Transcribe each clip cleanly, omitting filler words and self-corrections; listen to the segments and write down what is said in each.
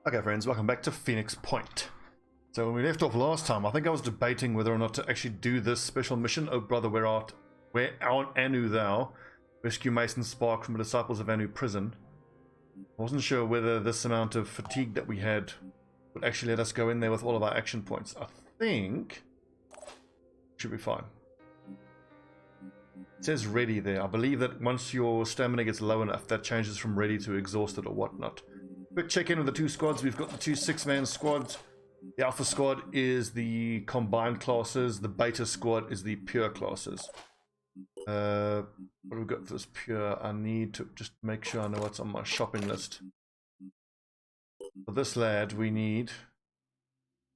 Okay friends, welcome back to Phoenix Point. So when we left off last time, I think I was debating whether or not to actually do this special mission. Oh brother, where art Anu thou? Rescue Mason Spark from the Disciples of Anu prison. I wasn't sure whether this amount of fatigue that we had would actually let us go in there with all of our action points. I think should be fine. It says ready there. I believe that once your stamina gets low enough, that changes from ready to exhausted or whatnot. Quick check in with the two squads. We've got the two 6-man squads. The Alpha squad is the combined classes. The Beta squad is the pure classes. What have we got for this pure? I need to just make sure I know what's on my shopping list. For this lad, we need...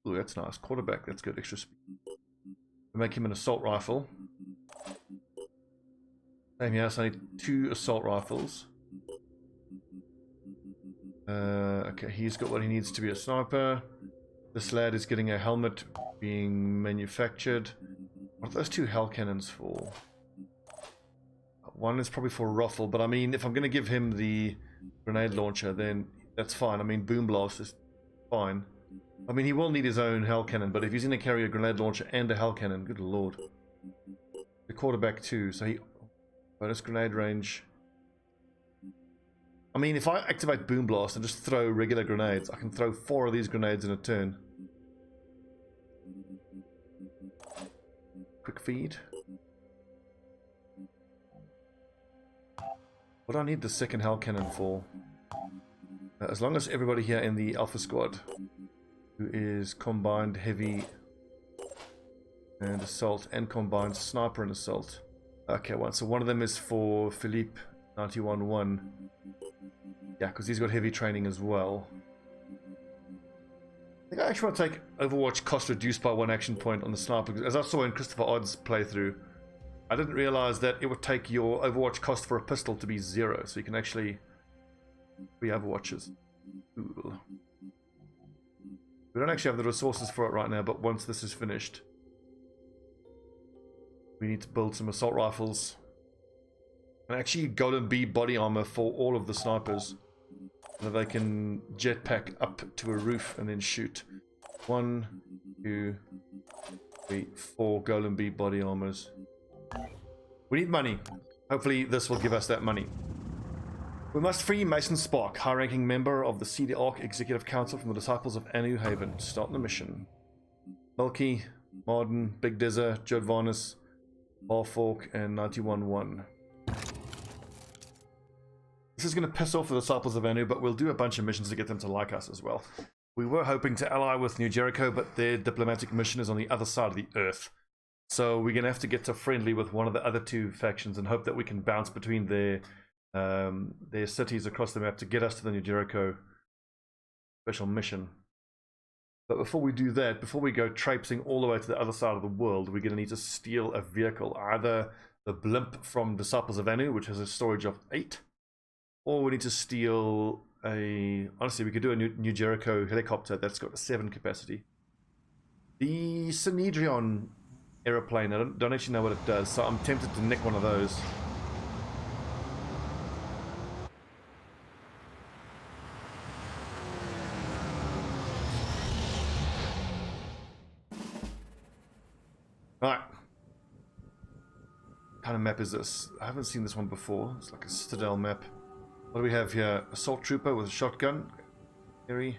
Ooh, that's nice. Quarterback, that's good. Extra speed. We make him an assault rifle. Same here, so I need 2 assault rifles. Okay, he's got what he needs to be a sniper. This lad is getting a helmet being manufactured. What are those 2 hell cannons for? One is probably for Ruffle, but I mean, if I'm going to give him the grenade launcher, then that's fine. I mean, Boom Blast is fine. I mean, he will need his own hell cannon, but if he's going to carry a grenade launcher and a hell cannon, good lord. The quarterback too, so he... bonus grenade range. I mean, if I activate Boom Blast and just throw regular grenades, I can throw 4 of these grenades in a turn. Quick feed. What do I need the second hell cannon for? As long as everybody here in the Alpha squad, who is combined heavy and assault and combined sniper and assault. Okay, so one of them is for Philippe 91-1. Yeah, because he's got heavy training as well. I think I actually want to take Overwatch cost reduced by 1 action point on the sniper, because as I saw in Christopher Odd's playthrough, I didn't realize that it would take your Overwatch cost for a pistol to be 0, so you can actually be Overwatches. Cool. We don't actually have the resources for it right now, but once this is finished, we need to build some assault rifles. And actually Golden Bee body armor for all of the snipers, so that they can jetpack up to a roof and then shoot. 1, 2, 3, 4 Golden Bee body armors. We need money. Hopefully this will give us that money. We must free Mason Spark, high-ranking member of the CD Arc Executive Council from the Disciples of Anu Haven. Start the mission. Milky, Marden, Big Dizzer, Jodvarnis, Barfork, and 91-1. This is going to piss off the Disciples of Anu, but we'll do a bunch of missions to get them to like us as well. We were hoping to ally with New Jericho, but their diplomatic mission is on the other side of the earth. So we're going to have to get to friendly with one of the other 2 factions and hope that we can bounce between their cities across the map to get us to the New Jericho special mission. But before we do that, before we go traipsing all the way to the other side of the world, we're going to need to steal a vehicle. Either the blimp from Disciples of Anu, which has a storage of 8, or we need to steal a... Honestly, we could do a New Jericho helicopter that's got a 7 capacity. The Synedrion aeroplane, I don't actually know what it does, so I'm tempted to nick one of those. Alright. What kind of map is this? I haven't seen this one before. It's like a Citadel map. What do we have here? Assault trooper with a shotgun. Scary.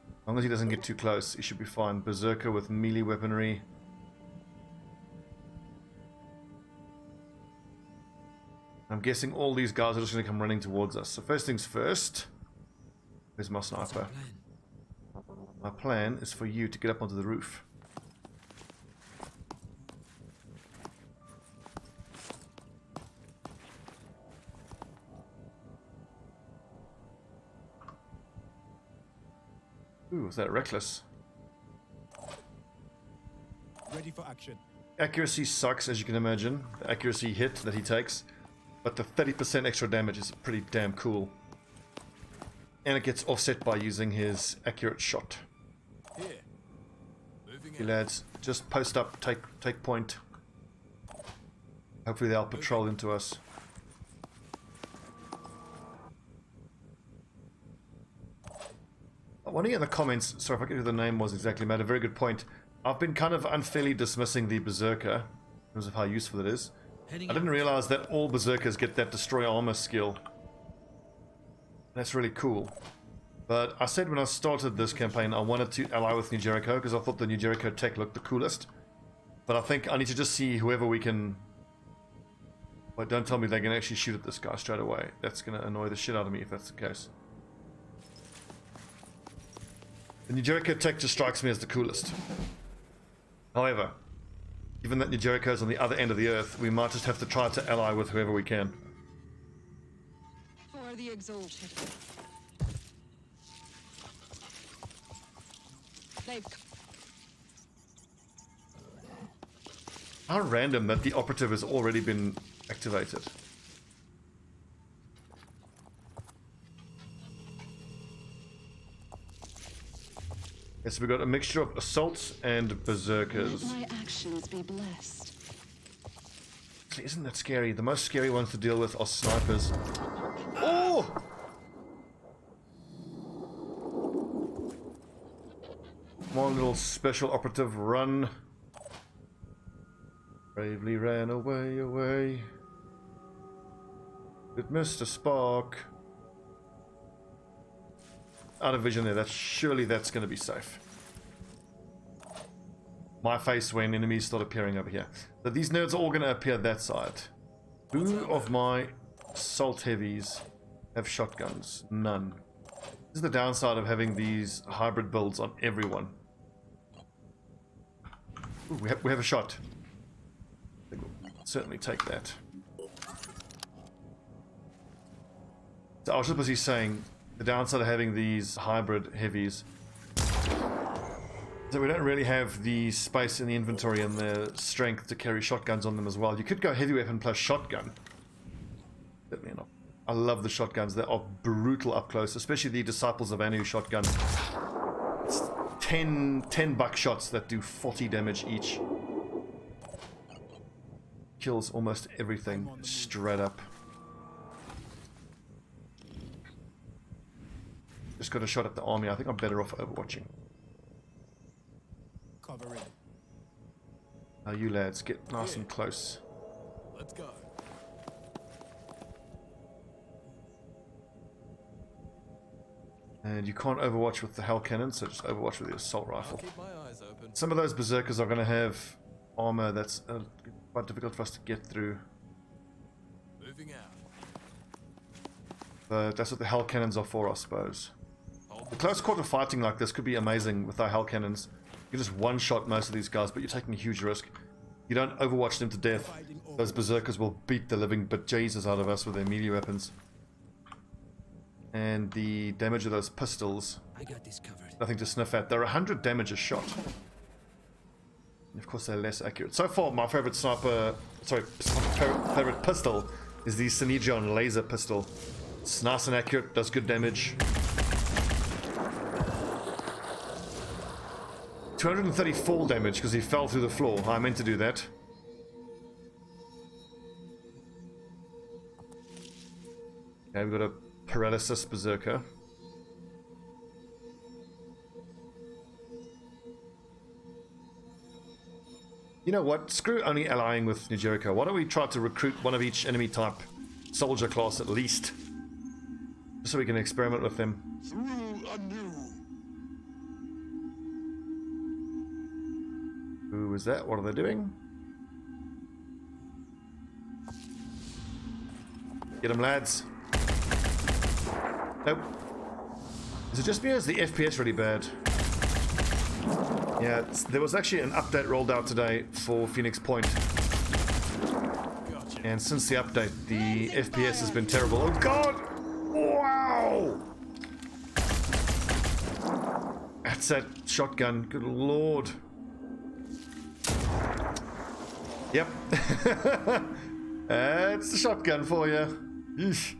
As long as he doesn't get too close, he should be fine. Berserker with melee weaponry. I'm guessing all these guys are just going to come running towards us. So first things first. Where's my sniper? My plan is for you to get up onto the roof. Ooh, is that reckless? Ready for action. Accuracy sucks, as you can imagine. The accuracy hit that he takes. But the 30% extra damage is pretty damn cool. And it gets offset by using his accurate shot. Here. Moving You lads, just post up, take point. Hopefully they'll patrol into us. One of you in the comments, sorry if I forget who the name was exactly, made a very good point. I've been kind of unfairly dismissing the Berserker in terms of how useful it is. I didn't realize that all Berserkers get that destroy armor skill. That's really cool. But I said when I started this campaign I wanted to ally with New Jericho because I thought the New Jericho tech looked the coolest. But I think I need to just see whoever we can... Wait, don't tell me they can actually shoot at this guy straight away. That's going to annoy the shit out of me if that's the case. The New Jericho tech just strikes me as the coolest. However, given that New Jericho is on the other end of the earth, we might just have to try to ally with whoever we can. For the exalted. How random that the operative has already been activated. Okay, so we've got a mixture of assaults and berserkers. Let my actions be blessed. Isn't that scary? The most scary ones to deal with are snipers. Oh! One little special operative run. Bravely ran away, away. It missed a spark. Out of vision there. Surely that's going to be safe. My face when enemies start appearing over here. So these nerds are all going to appear that side. Who of my assault heavies have shotguns? None. This is the downside of having these hybrid builds on everyone. Ooh, we have a shot. I think we'll certainly take that. So I was just busy saying the downside of having these hybrid heavies. So we don't really have the space in the inventory and the strength to carry shotguns on them as well. You could go heavy weapon plus shotgun. Certainly not. I love the shotguns. They are brutal up close, especially the Disciples of Anu shotgun. It's 10 buck shots that do 40 damage each. Kills almost everything straight up. Just got a shot at the army. I think I'm better off overwatching. Cover it. Now you lads, get nice and close. Let's go. And you can't overwatch with the Hell Cannon, so just overwatch with the Assault Rifle. Keep my eyes open. Some of those Berserkers are going to have armor that's quite difficult for us to get through. Moving out. But that's what the Hell Cannons are for, I suppose. The close quarter fighting like this could be amazing with our Hell Cannons. You can just one-shot most of these guys, but you're taking a huge risk. You don't overwatch them to death. Those Berserkers will beat the living bejesus out of us with their melee weapons. And the damage of those pistols, I got this covered. nothing to sniff at. They're 100 damage a shot. And of course they're less accurate. So far, my favorite favorite pistol is the Synergion laser pistol. It's nice and accurate, does good damage. 234 damage because he fell through the floor. I meant to do that. Okay, we've got a paralysis berserker. You know what? Screw only allying with New Jericho. Why don't we try to recruit one of each enemy type soldier class at least? Just so we can experiment with them. Who is that? What are they doing? Get them, lads. Nope. Is it just me or is the FPS really bad? Yeah, there was actually an update rolled out today for Phoenix Point. Gotcha. And since the update, the FPS has been terrible. Oh god! Wow! That's that shotgun. Good lord. Yep. That's the shotgun for you. Yeesh.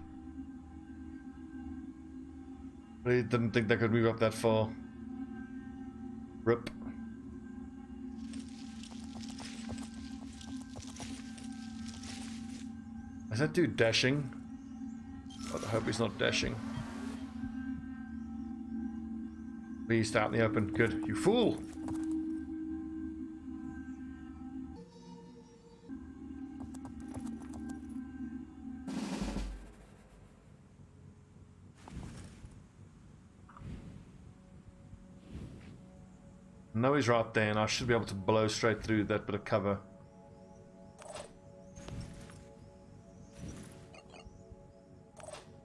Really didn't think they could move up that far. Rip. Is that dude dashing? God, I hope he's not dashing. Please stay out in the open. Good. You fool! No, he's right there, and I should be able to blow straight through that bit of cover.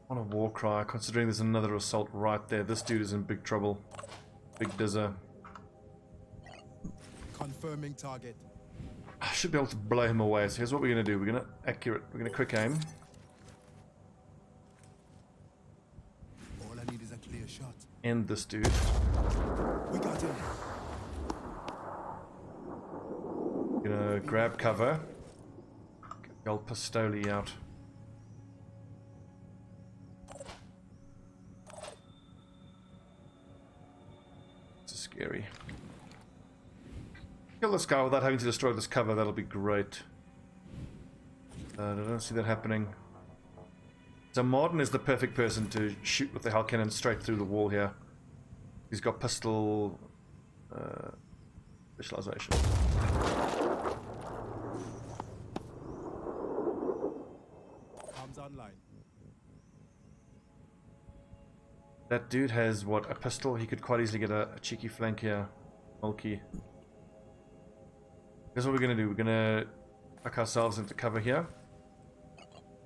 On a war cry, considering there's another assault right there. This dude is in big trouble. Big dizzer. Confirming target. I should be able to blow him away. So here's what we're gonna do. We're gonna quick aim. All I need is a clear shot. End this dude. We got him. Gonna grab cover. Get the old pistoli out. This is scary. Kill this guy without having to destroy this cover, that'll be great. I don't see that happening. So Martin is the perfect person to shoot with the Hell Cannon straight through the wall here. He's got pistol specialization. Arms online. That dude has, what, a pistol? He could quite easily get a cheeky flank here. Mulky. Here's what we're going to do. We're going to tuck ourselves into cover here.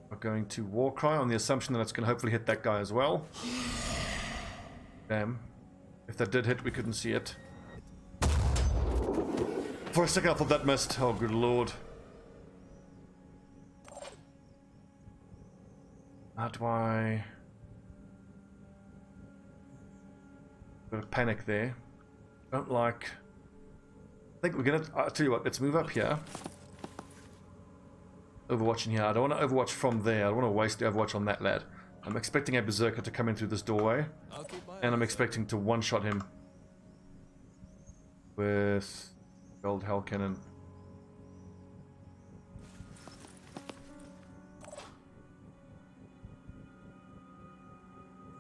We're going to war cry on the assumption that it's going to hopefully hit that guy as well. Damn. If that did hit, we couldn't see it. For a second I thought that missed. Oh, good lord. How do I... Bit of panic there. Don't like... I think we're gonna... I'll tell you what, let's move up here. Overwatching here. I don't want to overwatch from there. I don't want to waste the overwatch on that lad. I'm expecting a berserker to come in through this doorway. And I'm expecting to one-shot him. With... Gold Hell Cannon.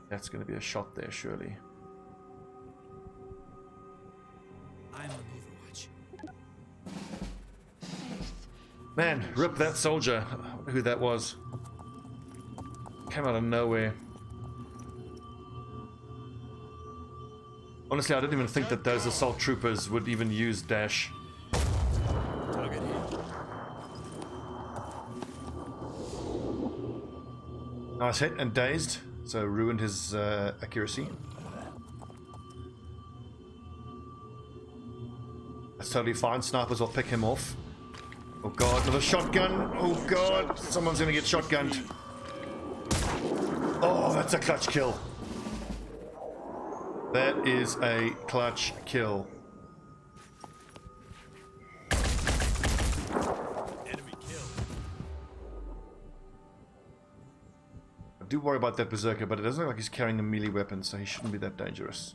That's going to be a shot there, surely. I'm on Overwatch. Man, rip that soldier. I wonder who that was. Came out of nowhere. Honestly, I didn't even think that those assault troopers would even use dash. Target hit. Nice hit and dazed, so ruined his accuracy. That's totally fine. Snipers will pick him off. Oh god, another shotgun. Oh god, someone's gonna get shotgunned. Oh, that's a clutch kill. That is a clutch kill. Enemy killed. I do worry about that berserker, but it doesn't look like he's carrying a melee weapon, so he shouldn't be that dangerous.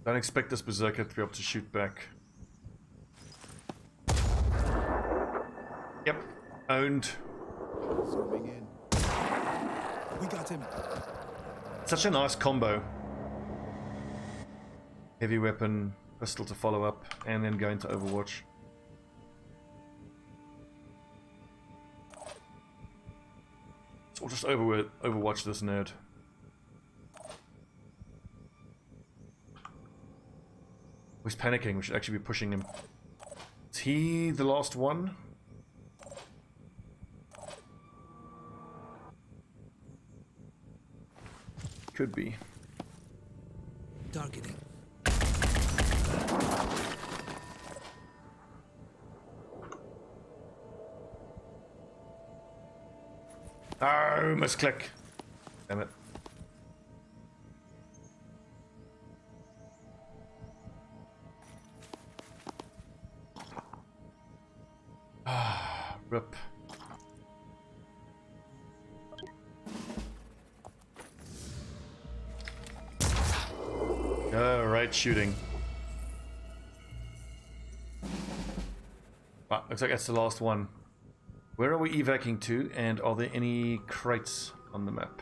Don't expect this berserker to be able to shoot back. Yep, owned. Zooming in. We got him. Such a nice combo. Heavy weapon, pistol to follow up, and then go into Overwatch. So we'll just Overwatch this nerd. He's panicking, we should actually be pushing him. Is he the last one? Could be. Targeting. Oh, misclick. Damn it. Rip. Right shooting. But looks like that's the last one. Where are we evacing to, and are there any crates on the map?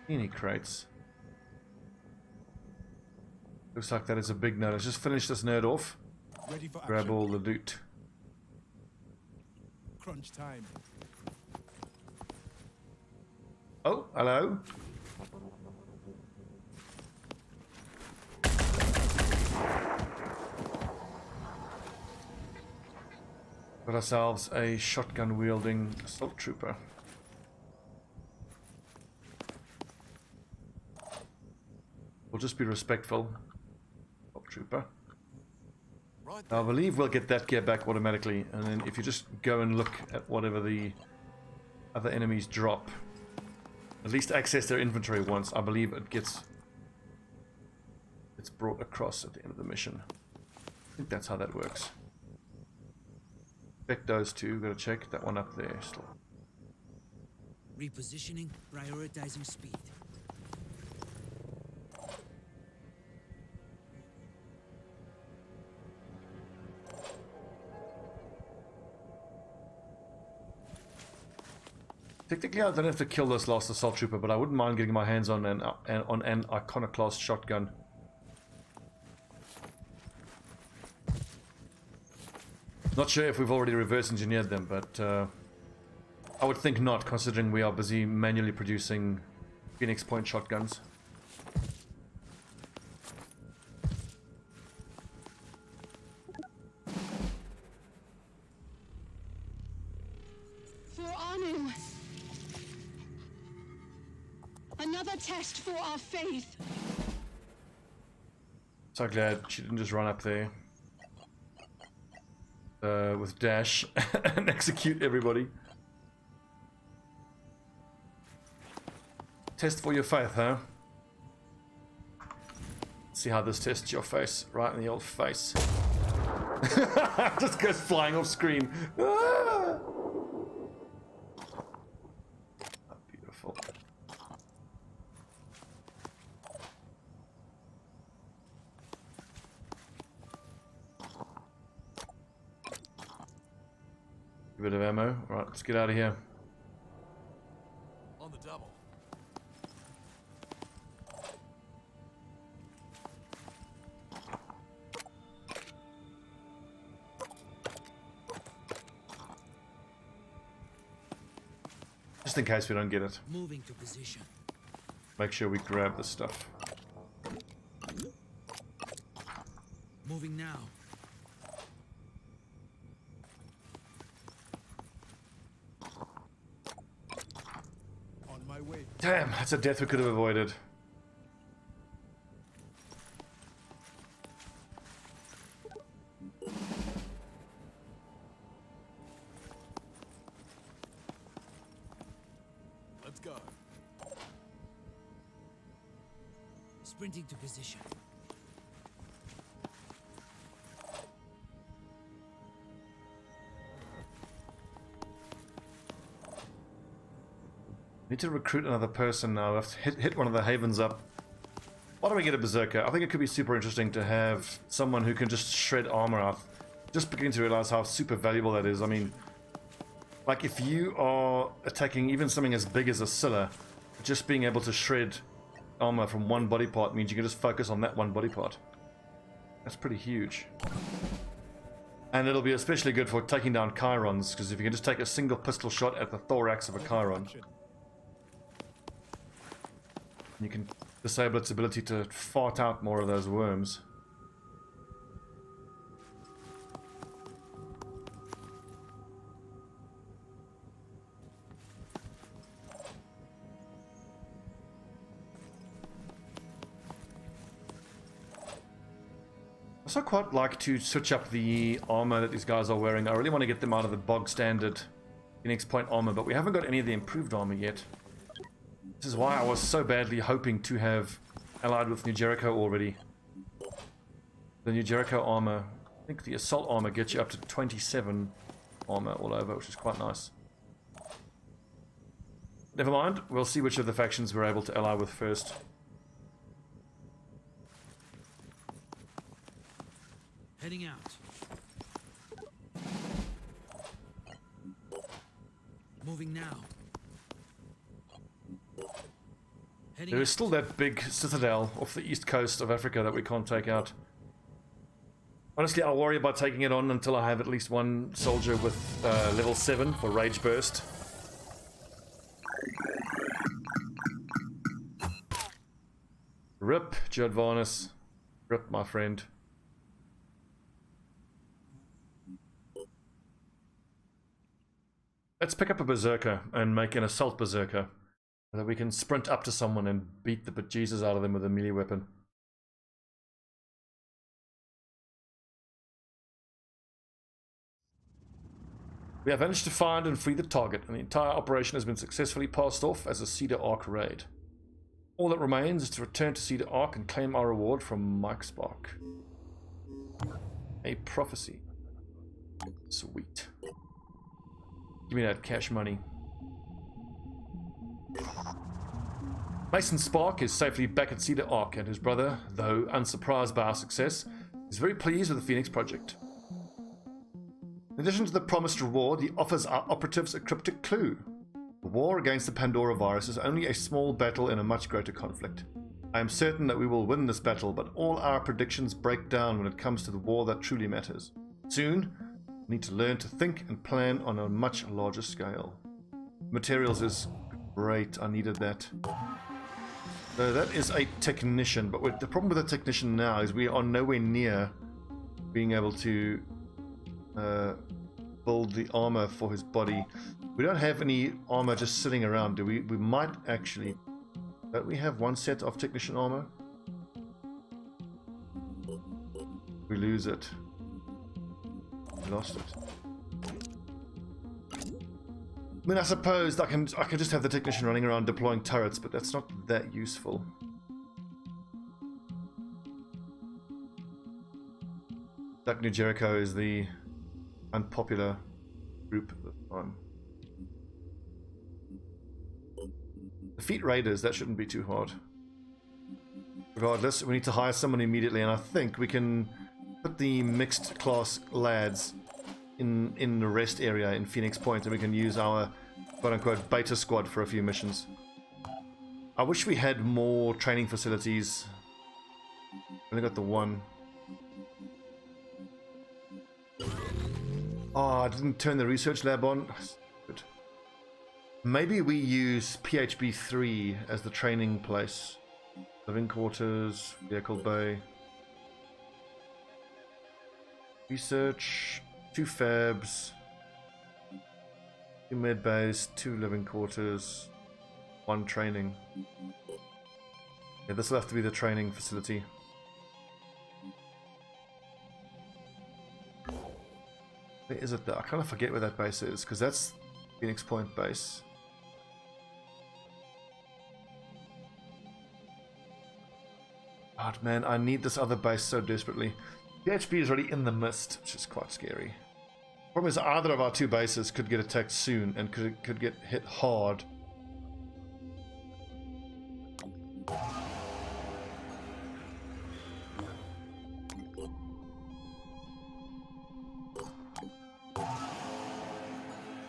Any crates? Looks like that is a big node. Let's just finish this node off. Ready for Grab action. all the loot. Crunch time. Oh, hello. Got ourselves a shotgun wielding assault trooper. We'll just be respectful. Assault trooper. Right I believe we'll get that gear back automatically, and then if you just go and look at whatever the other enemies drop, at least access their inventory once. I believe it's brought across at the end of the mission. I think that's how that works. Check those two. Gotta check that one up there still. Repositioning, prioritizing speed. Technically, I don't have to kill this last assault trooper, but I wouldn't mind getting my hands on an iconoclast shotgun. Not sure if we've already reverse engineered them, but I would think not, considering we are busy manually producing Phoenix Point shotguns. For Anu. Another test for our faith. So glad she didn't just run up there with dash and execute everybody. Test for your faith, huh? See how this tests your face, right in the old face. Just goes flying off screen. Ah! Beautiful. A bit of ammo. Right, let's get out of here. On the double. Just in case we don't get it. Moving to position. Make sure we grab this stuff. Moving now. On my way. Damn, that's a death we could have avoided. Let's go. Sprinting to position. Need to recruit another person now. I've hit one of the havens up. Why don't we get a berserker? I think it could be super interesting to have someone who can just shred armor out. Just beginning to realize how super valuable that is. I mean, like if you are attacking even something as big as a Scylla, just being able to shred armor from one body part means you can just focus on that one body part. That's pretty huge. And it'll be especially good for taking down Chirons, because if you can just take a single pistol shot at the thorax of a Chiron, Action. you can disable its ability to fart out more of those worms. I also quite like to switch up the armor that these guys are wearing. I really want to get them out of the bog standard Phoenix Point armor, but we haven't got any of the improved armor yet. This is why I was so badly hoping to have allied with New Jericho already. The New Jericho armor, I think the assault armor gets you up to 27 armor all over, which is quite nice. Never mind, we'll see which of the factions we're able to ally with first. Heading out. Moving now. Heading There is out. still that big citadel off the east coast of Africa that we can't take out. Honestly, I'll worry about taking it on until I have at least one soldier with level 7 for Rage Burst. Rip, Jadvarnis. Rip, my friend. Let's pick up a berserker and make an assault berserker, so that we can sprint up to someone and beat the bejesus out of them with a melee weapon. We have managed to find and free the target, and the entire operation has been successfully passed off as a Cedar Arc raid. All that remains is to return to Cedar Arc and claim our reward from Mike Spark. A prophecy. Sweet. Give me that cash money. Mason Spark is safely back at Cedar Arc, and his brother, though unsurprised by our success, is very pleased with the Phoenix project. In addition to the promised reward, he offers our operatives a cryptic clue. The war against the Pandoravirus is only a small battle in a much greater conflict. I am certain that we will win this battle, but all our predictions break down when it comes to the war that truly matters. Soon, we need to learn to think and plan on a much larger scale. Materials is great, I needed that. So that is a technician, but the problem with the technician now is we are nowhere near being able to build the armor for his body. We don't have any armor just sitting around, do we? We might actually. Don't we have one set of technician armor? We lose it. We lost it. I mean, I suppose I can just have the technician running around deploying turrets, but that's not that useful. Duck New Jericho is the unpopular group at the time. Defeat raiders, that shouldn't be too hard. Regardless, we need to hire someone immediately, and I think we can put the mixed class lads in the rest area in Phoenix Point, and we can use our quote-unquote beta squad for a few missions. I wish we had more training facilities. Only got the one. Oh, I didn't turn the research lab on. Good. Maybe we use PHB 3 as the training place. Living quarters, vehicle bay. Research, 2 fabs, 2 med bays, 2 living quarters, 1 training. Yeah, this will have to be the training facility. Where is it though? I kind of forget where that base is, because that's Phoenix Point base. God, man, I need this other base so desperately. PHP is already in the mist, which is quite scary. Problem is, either of our 2 bases could get attacked soon and could get hit hard.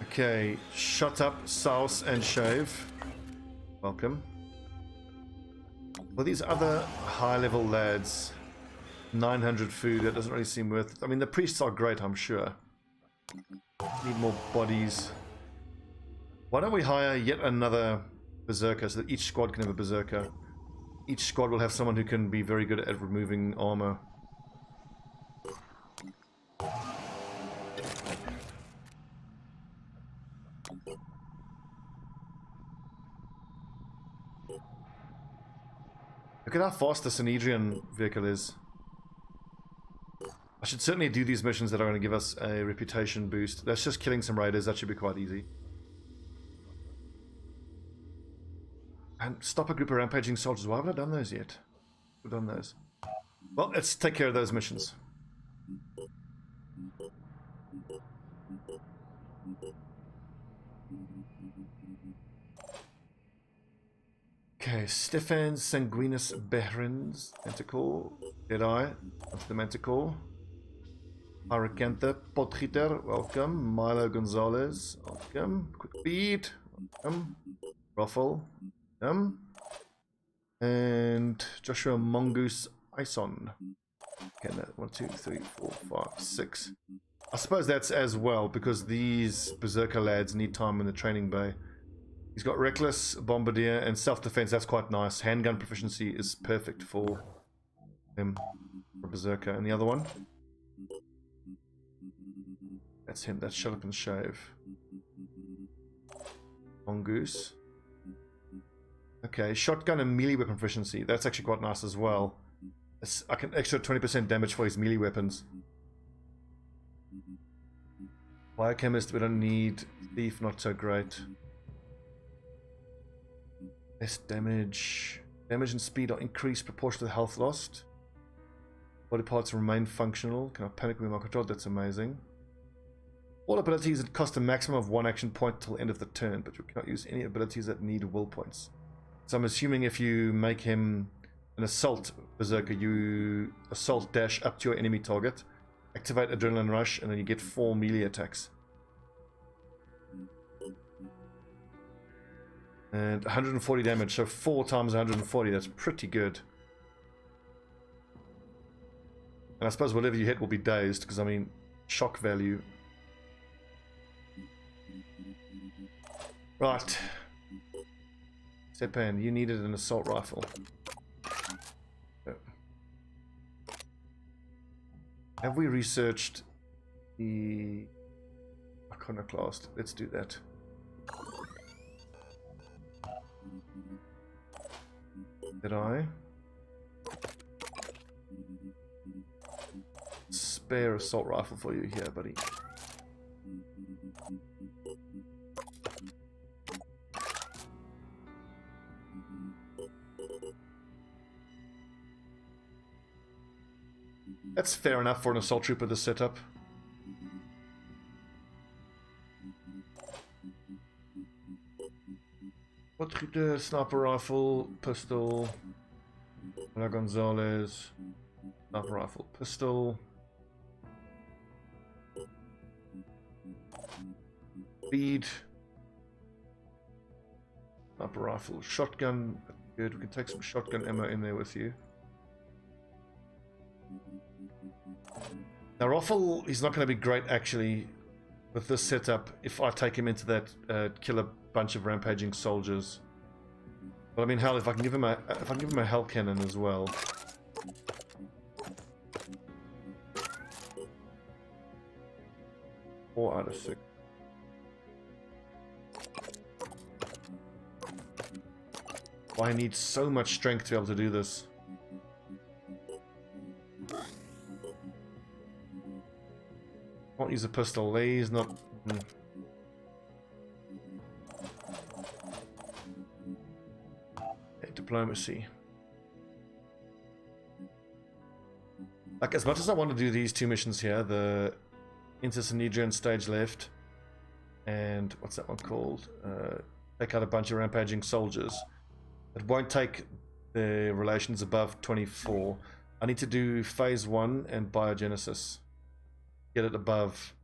Okay, shut up, souse and shave. Welcome. Well, these other high-level lads, 900 food, that doesn't really seem worth it. I mean, the priests are great, I'm sure. Need more bodies. Why don't we hire yet another berserker so that each squad can have a berserker? Each squad will have someone who can be very good at removing armor. Look at how fast the Synedrian vehicle is. I should certainly do these missions that are going to give us a reputation boost. That's just killing some raiders. That should be quite easy. And stop a group of rampaging soldiers. Why haven't I done those yet? We've done those. Well, let's take care of those missions. Okay, Stefan Sanguinus Behrens, Manticore, Jedi, onto the Manticore. Aracantha Potgieter, welcome. Milo Gonzalez, welcome. Quick Feed, welcome. Ruffle, welcome. And Joshua Mongoose Ison. Okay, no, 1, 2, 3, 4, 5, 6. I suppose that's as well because these Berserker lads need time in the training bay. He's got Reckless, Bombardier, and Self-Defense. That's quite nice. Handgun proficiency is perfect for him, for Berserker. And the other one? That's him. That's Shut Up and Shave. Mongoose. Okay, shotgun and melee weapon proficiency. That's actually quite nice as well. I can extra 20% damage for his melee weapons. Biochemist, we don't need. Thief, not so great. Less damage. Damage and speed are increased proportional to the health lost. Body parts remain functional. Can I panic with my control? That's amazing. All abilities that cost a maximum of 1 action point till the end of the turn, but you cannot use any abilities that need will points. So I'm assuming if you make him an assault berserker, you assault dash up to your enemy target, activate adrenaline rush, and then you get 4 melee attacks. And 140 damage, so 4 times 140, that's pretty good. And I suppose whatever you hit will be dazed, because I mean, shock value. Right. Sepan, you needed an assault rifle. Have we researched the iconoclast? Let's do that. Did I? Spare assault rifle for you here, buddy. That's fair enough for an assault trooper to set up. Potgieter, sniper rifle, pistol. La Gonzalez, sniper rifle, pistol. Speed. Sniper rifle, shotgun. Good, we can take some shotgun ammo in there with you. Now Raffle, he's not going to be great actually with this setup if I take him into that kill a bunch of rampaging soldiers. But I mean, hell, if I can give him a hell cannon as well. Four out of 6. I need so much strength to be able to do this. Can't use a pistol. He's not. Diplomacy. Like, as much as I want to do these 2 missions here, the Intersanedrian stage left, and what's that one called? Take out a bunch of rampaging soldiers. It won't take the relations above 24. I need to do phase 1 and biogenesis. Get it above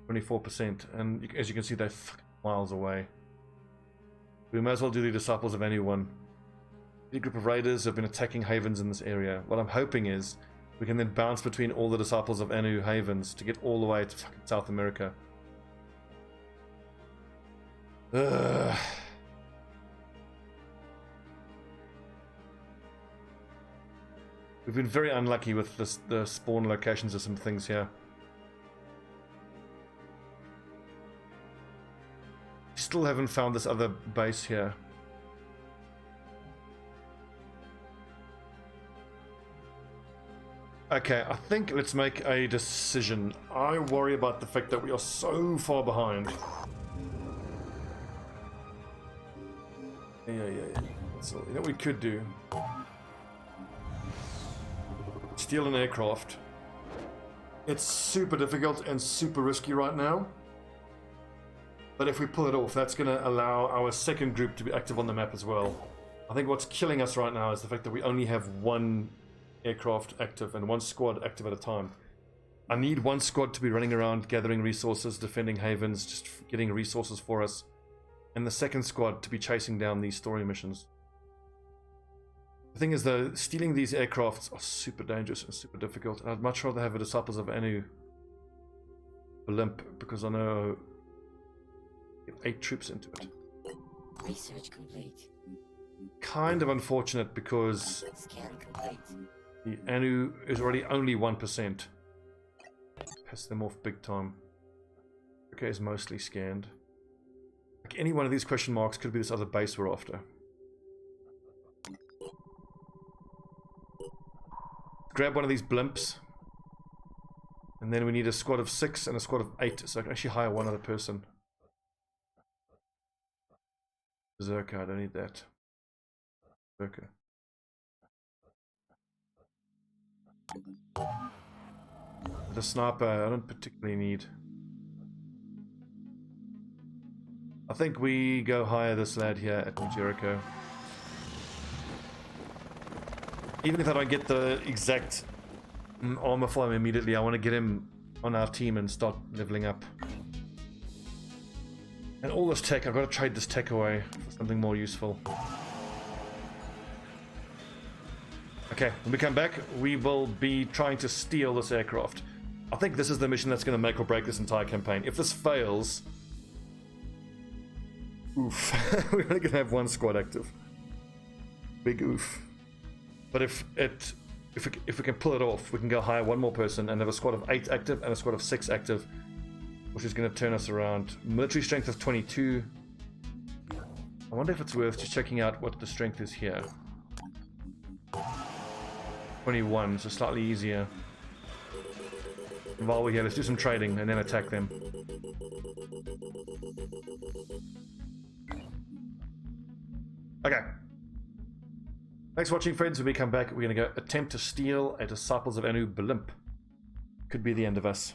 24%, and as you can see, they're fucking miles away. We may as well do the Disciples of Anu one. A group of raiders have been attacking havens in this area. What I'm hoping is we can then bounce between all the Disciples of Anu havens to get all the way to fucking South America. Ugh. We've been very unlucky with this, the spawn locations of some things here. Still haven't found this other base here. Okay, I think let's make a decision. I worry about the fact that we are so far behind. Yeah. So, you know what we could do? Steal an aircraft. It's super difficult and super risky right now. But if we pull it off, that's going to allow our second group to be active on the map as well. I think what's killing us right now is the fact that we only have 1 aircraft active and 1 squad active at a time. I need one squad to be running around, gathering resources, defending havens, just getting resources for us. And the second squad to be chasing down these story missions. The thing is though, stealing these aircrafts are super dangerous and super difficult. And I'd much rather have a Disciples of Anu blimp, because I know get 8 troops into it. Research complete. Kind of unfortunate because Scan complete. the Anu is already only 1%. Piss them off big time. Okay, is mostly scanned. Like any one of these question marks could be this other base we're after. Grab one of these blimps. And then we need a squad of 6 and a squad of 8, so I can actually hire one other person. Berserker, I don't need that. Berserker. The sniper, I don't particularly need. I think we go hire this lad here at New Jericho. Even if I don't get the exact armor for him immediately, I want to get him on our team and start leveling up. And all this tech, I've got to trade this tech away for something more useful. Okay, when we come back, we will be trying to steal this aircraft. I think this is the mission that's going to make or break this entire campaign. If this fails... Oof. We're only going to have one squad active. Big oof. But if we can pull it off, we can go hire one more person and have a squad of 8 active and a squad of 6 active, which is going to turn us around. Military strength of 22. I wonder if it's worth just checking out what the strength is here. 21, so slightly easier. While we're here, let's do some trading and then attack them. Okay. Thanks for watching, friends. When we come back, we're going to go attempt to steal a Disciples of Anu blimp. Could be the end of us.